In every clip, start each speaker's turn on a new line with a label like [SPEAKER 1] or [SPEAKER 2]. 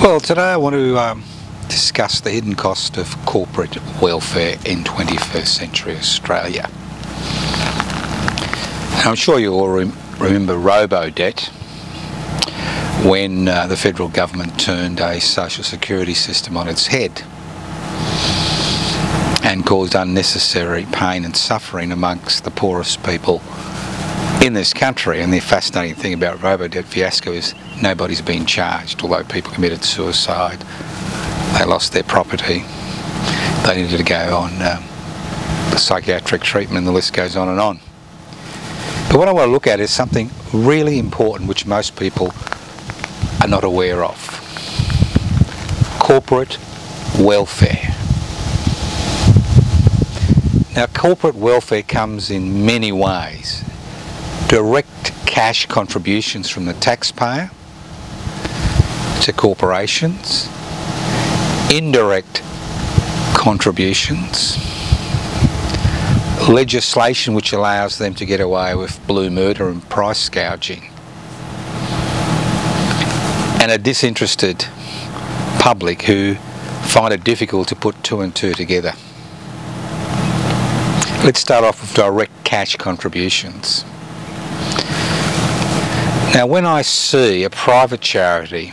[SPEAKER 1] Well, today I want to discuss the hidden cost of corporate welfare in 21st century Australia. Now, I'm sure you all remember robo-debt, when the federal government turned a social security system on its head and caused unnecessary pain and suffering amongst the poorest people in this country. And the fascinating thing about robo-debt fiasco is nobody's been charged, although people committed suicide, they lost their property, they needed to go on psychiatric treatment, and the list goes on and on. But what I want to look at is something really important which most people are not aware of. Corporate welfare. Now, corporate welfare comes in many ways. Direct cash contributions from the taxpayer to corporations, indirect contributions, legislation which allows them to get away with blue murder and price gouging, and a disinterested public who find it difficult to put two and two together. Let's start off with direct cash contributions. Now, when I see a private charity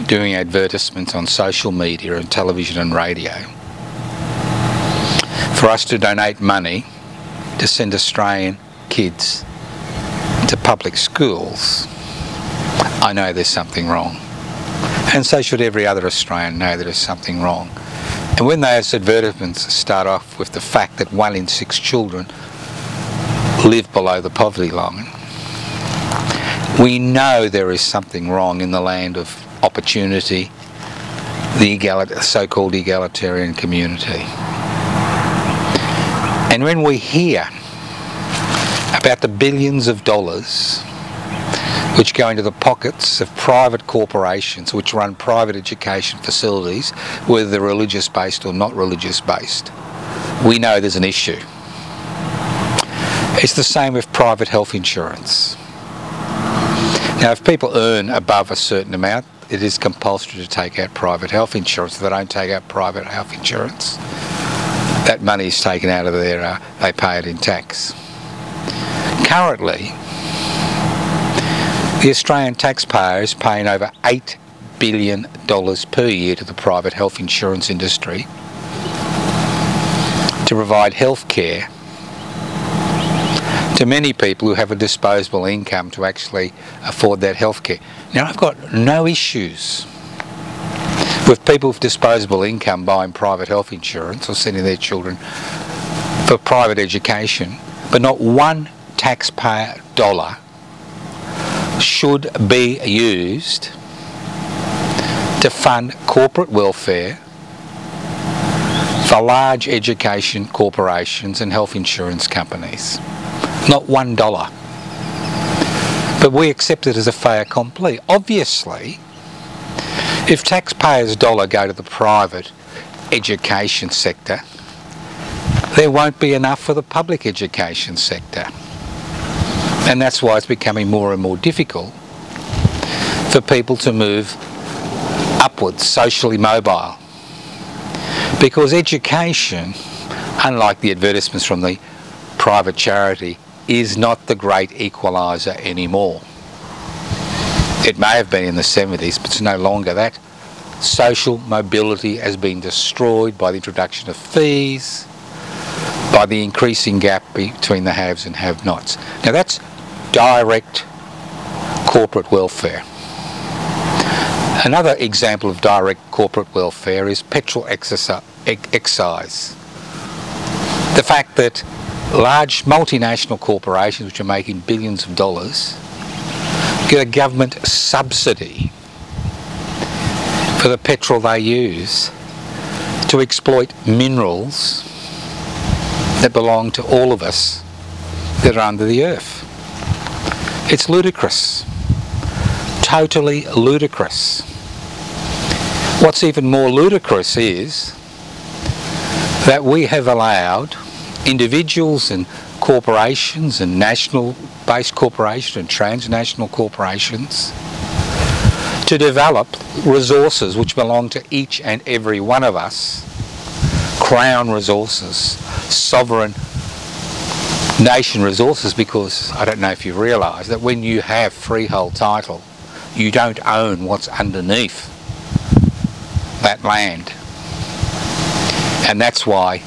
[SPEAKER 1] doing advertisements on social media and television and radio for us to donate money to send Australian kids to public schools, I know there's something wrong. And so should every other Australian know that there's something wrong. And when those advertisements start off with the fact that 1 in 6 children live below the poverty line, we know there is something wrong in the land of opportunity, the so-called egalitarian community. And when we hear about the billions of dollars which go into the pockets of private corporations which run private education facilities, whether they're religious-based or not religious-based, we know there's an issue. It's the same with private health insurance. Now, if people earn above a certain amount, it is compulsory to take out private health insurance. If they don't take out private health insurance, that money is taken out of their, they pay it in tax. Currently, the Australian taxpayer is paying over $8 billion per year to the private health insurance industry to provide health care to many people who have a disposable income to actually afford that health care. Now, I've got no issues with people with disposable income buying private health insurance or sending their children for private education, but not one taxpayer dollar should be used to fund corporate welfare for large education corporations and health insurance companies. Not $1. But we accept it as a fait accompli. Obviously, if taxpayers' dollar go to the private education sector, there won't be enough for the public education sector. And that's why it's becoming more and more difficult for people to move upwards, socially mobile. Because education, unlike the advertisements from the private charity, is not the great equaliser anymore. It may have been in the 70s, but it's no longer that. Social mobility has been destroyed by the introduction of fees, by the increasing gap between the haves and have-nots. Now, that's direct corporate welfare. Another example of direct corporate welfare is petrol excise. The fact that large multinational corporations which are making billions of dollars get a government subsidy for the petrol they use to exploit minerals that belong to all of us that are under the earth. It's ludicrous. Totally ludicrous. What's even more ludicrous is that we have allowed individuals and corporations and national-based corporations and transnational corporations to develop resources which belong to each and every one of us, Crown resources, sovereign nation resources, because I don't know if you realise that when you have freehold title, you don't own what's underneath that land. And that's why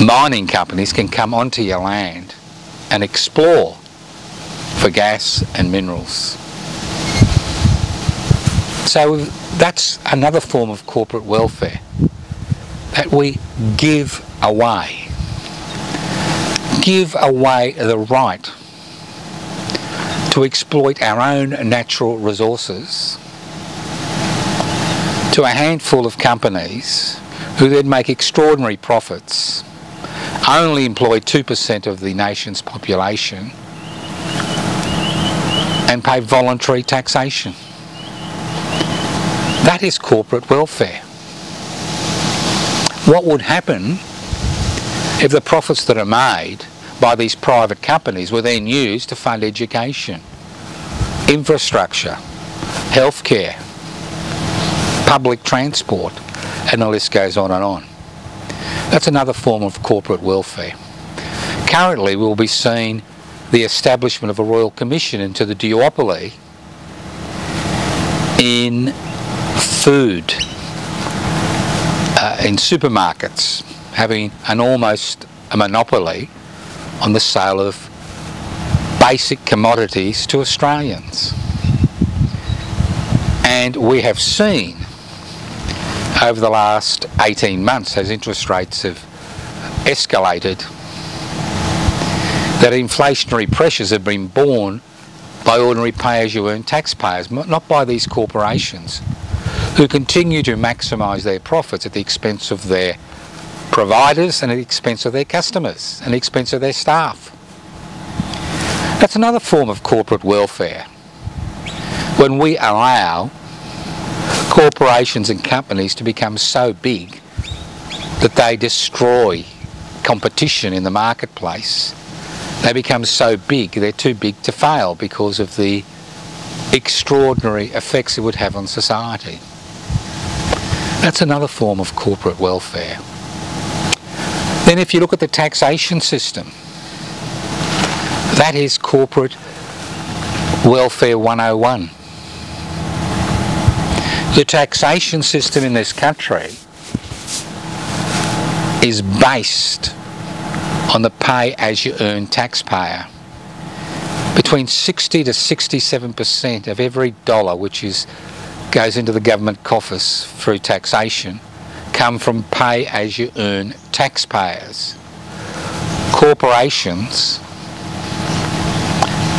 [SPEAKER 1] mining companies can come onto your land and explore for gas and minerals. So that's another form of corporate welfare that we give away. Give away the right to exploit our own natural resources to a handful of companies who then make extraordinary profits, only employ 2% of the nation's population, and pay voluntary taxation. That is corporate welfare. What would happen if the profits that are made by these private companies were then used to fund education, infrastructure, healthcare, public transport, and the list goes on and on? That's another form of corporate welfare. Currently we'll be seeing the establishment of a Royal Commission into the duopoly in food, in supermarkets, having almost a monopoly on the sale of basic commodities to Australians. And we have seen over the last 18 months, as interest rates have escalated, that inflationary pressures have been borne by ordinary pay-as-you-earn taxpayers, not by these corporations, who continue to maximise their profits at the expense of their providers and at the expense of their customers and the expense of their staff. That's another form of corporate welfare. When we allow corporations and companies to become so big that they destroy competition in the marketplace, they become so big they're too big to fail because of the extraordinary effects it would have on society. That's another form of corporate welfare. Then if you look at the taxation system, that is corporate welfare 101. The taxation system in this country is based on the pay-as-you-earn taxpayer. Between 60 to 67% of every dollar which goes into the government coffers through taxation come from pay-as-you-earn taxpayers. Corporations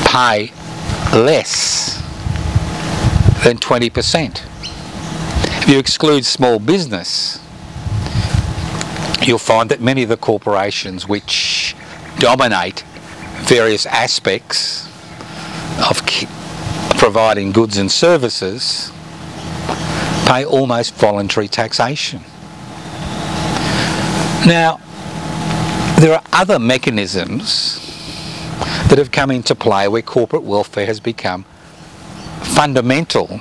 [SPEAKER 1] pay less than 20%. If you exclude small business, you'll find that many of the corporations which dominate various aspects of providing goods and services pay almost voluntary taxation. Now, there are other mechanisms that have come into play where corporate welfare has become fundamental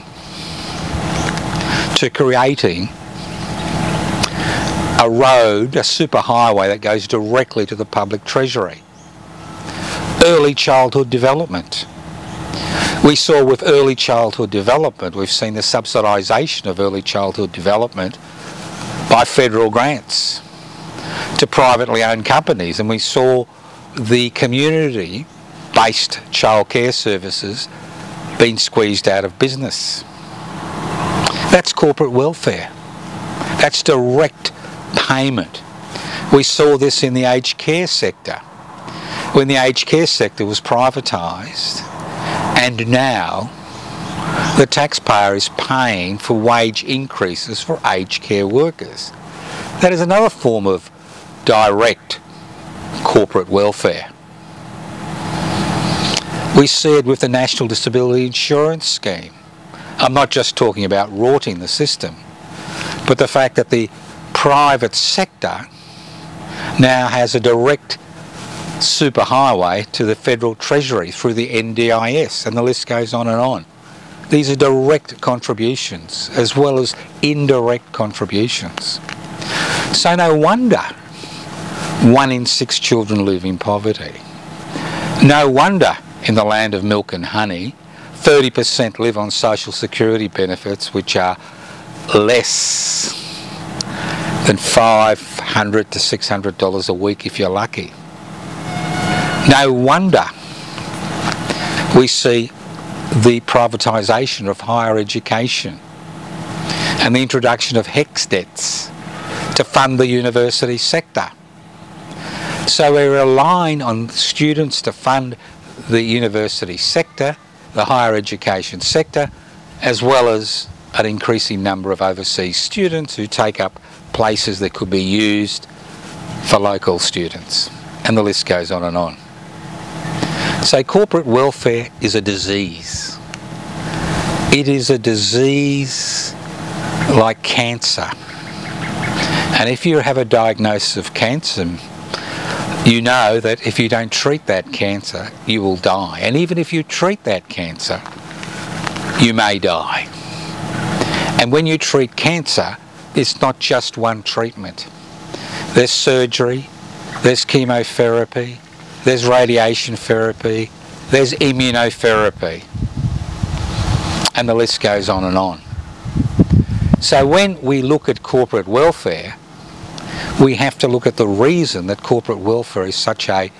[SPEAKER 1] to creating a road, a superhighway that goes directly to the public treasury. Early childhood development. We saw with early childhood development, we've seen the subsidisation of early childhood development by federal grants to privately owned companies, and we saw the community-based childcare services being squeezed out of business. That's corporate welfare. That's direct payment. We saw this in the aged care sector, when the aged care sector was privatised, and now the taxpayer is paying for wage increases for aged care workers. That is another form of direct corporate welfare. We see it with the National Disability Insurance Scheme. I'm not just talking about rorting the system, but the fact that the private sector now has a direct superhighway to the federal treasury through the NDIS, and the list goes on and on. These are direct contributions as well as indirect contributions. So no wonder 1 in 6 children live in poverty. No wonder in the land of milk and honey 30% live on social security benefits which are less than $500 to $600 a week if you're lucky. No wonder we see the privatisation of higher education and the introduction of HECS debts to fund the university sector. So we're relying on students to fund the university sector, the higher education sector, as well as an increasing number of overseas students who take up places that could be used for local students. And the list goes on and on. So corporate welfare is a disease. It is a disease like cancer. And if you have a diagnosis of cancer, you know that if you don't treat that cancer, you will die. And even if you treat that cancer, you may die. And when you treat cancer, it's not just one treatment. There's surgery, there's chemotherapy, there's radiation therapy, there's immunotherapy. And the list goes on and on. So when we look at corporate welfare, we have to look at the reason that corporate welfare is such a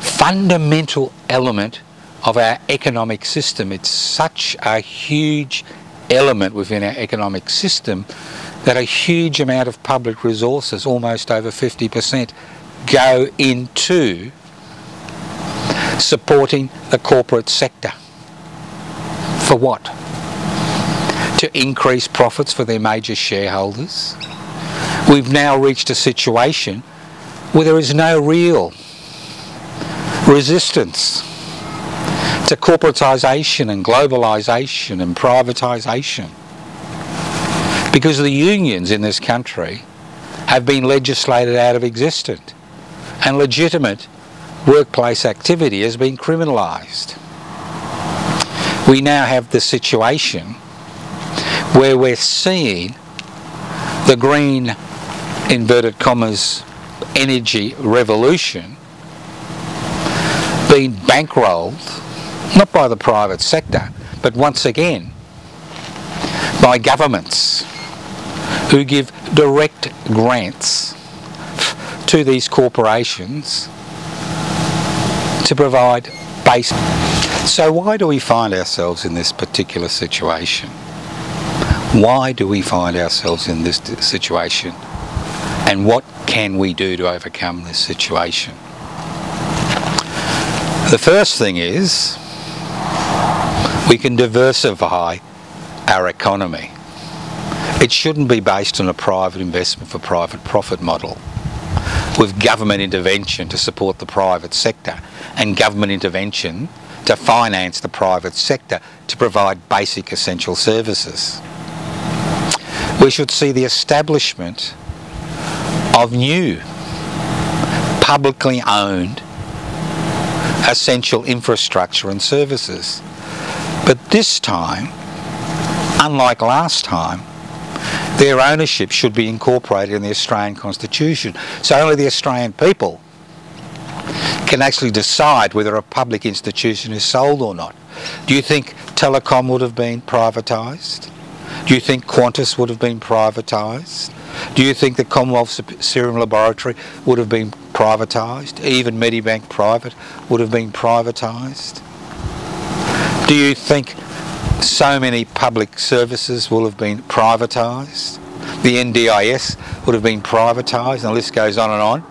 [SPEAKER 1] fundamental element of our economic system. It's such a huge element within our economic system that a huge amount of public resources, almost over 50%, go into supporting the corporate sector. For what? To increase profits for their major shareholders. We've now reached a situation where there is no real resistance to corporatisation and globalisation and privatisation, because the unions in this country have been legislated out of existence and legitimate workplace activity has been criminalised. We now have the situation where we're seeing the green, inverted commas, energy revolution being bankrolled, not by the private sector, but once again by governments who give direct grants to these corporations to provide basic. So why do we find ourselves in this particular situation? Why do we find ourselves in this situation? And what can we do to overcome this situation? The first thing is we can diversify our economy. It shouldn't be based on a private investment for private profit model with government intervention to support the private sector and government intervention to finance the private sector to provide basic essential services. We should see the establishment of new publicly owned essential infrastructure and services. But this time, unlike last time, their ownership should be incorporated in the Australian Constitution. So only the Australian people can actually decide whether a public institution is sold or not. Do you think Telecom would have been privatised? Do you think Qantas would have been privatised? Do you think the Commonwealth Serum Laboratory would have been privatised? Even Medibank Private would have been privatised? Do you think so many public services will have been privatised? The NDIS would have been privatised, and the list goes on and on.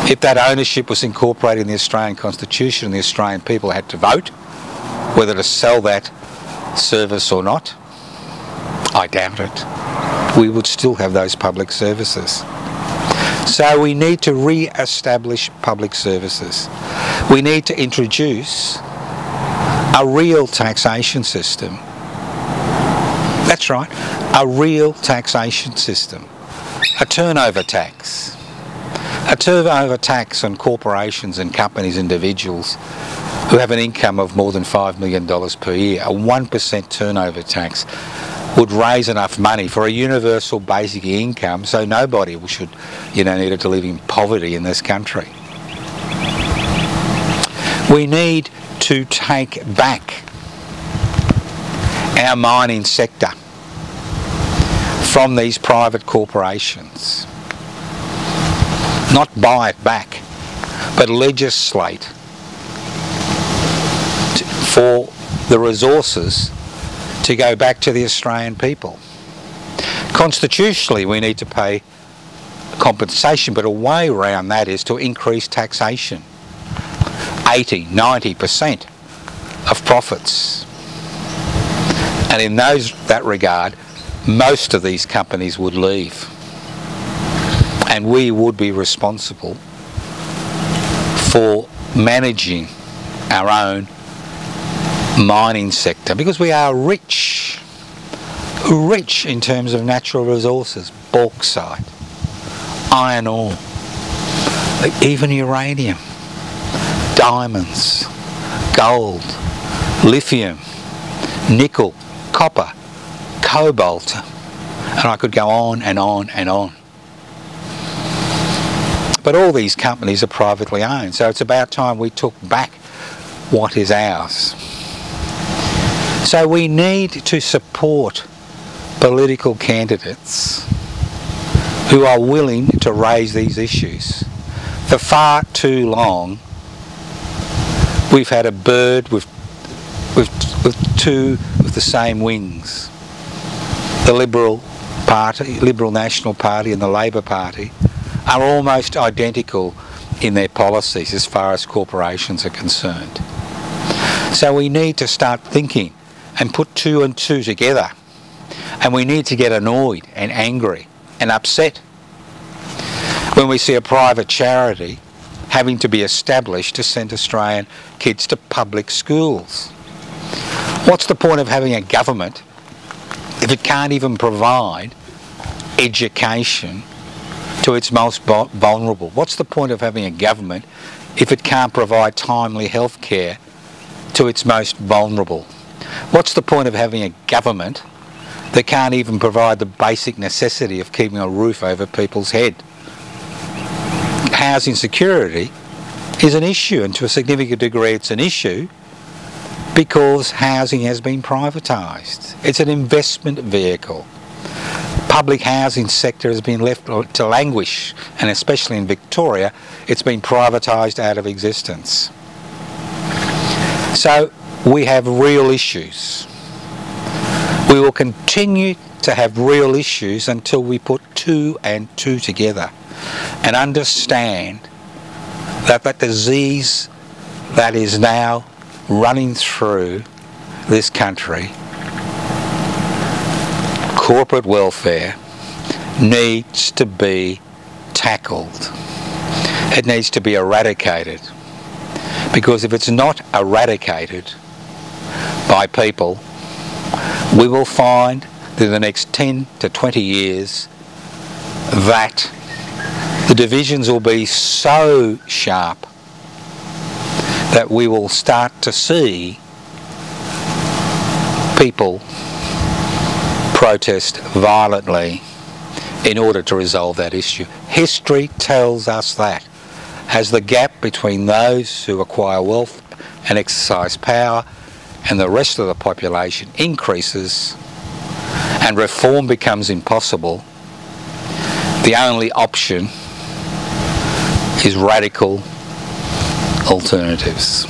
[SPEAKER 1] If that ownership was incorporated in the Australian Constitution and the Australian people had to vote whether to sell that service or not, I doubt it. We would still have those public services. So we need to re-establish public services. We need to introduce a real taxation system. That's right, a real taxation system. A turnover tax. A turnover tax on corporations and companies, individuals, who have an income of more than $5 million per year, a 1% turnover tax would raise enough money for a universal basic income so nobody should, need to live in poverty in this country. We need to take back our mining sector from these private corporations. Not buy it back, but legislate for the resources to go back to the Australian people. Constitutionally, we need to pay compensation, but a way around that is to increase taxation. 80–90% of profits. And in that regard, most of these companies would leave. And we would be responsible for managing our own mining sector, because we are rich in terms of natural resources, bauxite, iron ore, even uranium, diamonds, gold, lithium, nickel, copper, cobalt, and I could go on and on and on. But all these companies are privately owned, so it's about time we took back what is ours. So we need to support political candidates who are willing to raise these issues. For far too long, we've had a bird with the same wings. The Liberal Party, Liberal National Party and the Labor Party are almost identical in their policies as far as corporations are concerned. So we need to start thinking and put two and two together, and we need to get annoyed and angry and upset when we see a private charity having to be established to send Australian kids to public schools. What's the point of having a government if it can't even provide education to its most vulnerable? What's the point of having a government if it can't provide timely health care to its most vulnerable? What's the point of having a government that can't even provide the basic necessity of keeping a roof over people's head? Housing security is an issue, and to a significant degree it's an issue because housing has been privatised. It's an investment vehicle. Public housing sector has been left to languish, and especially in Victoria, it's been privatised out of existence. So we have real issues. We will continue to have real issues until we put two and two together and understand that that disease that is now running through this country, corporate welfare, needs to be tackled. It needs to be eradicated, because if it's not eradicated by people, we will find that in the next 10 to 20 years that the divisions will be so sharp that we will start to see people protest violently in order to resolve that issue. History tells us that as the gap between those who acquire wealth and exercise power and the rest of the population increases and reform becomes impossible, the only option is radical alternatives.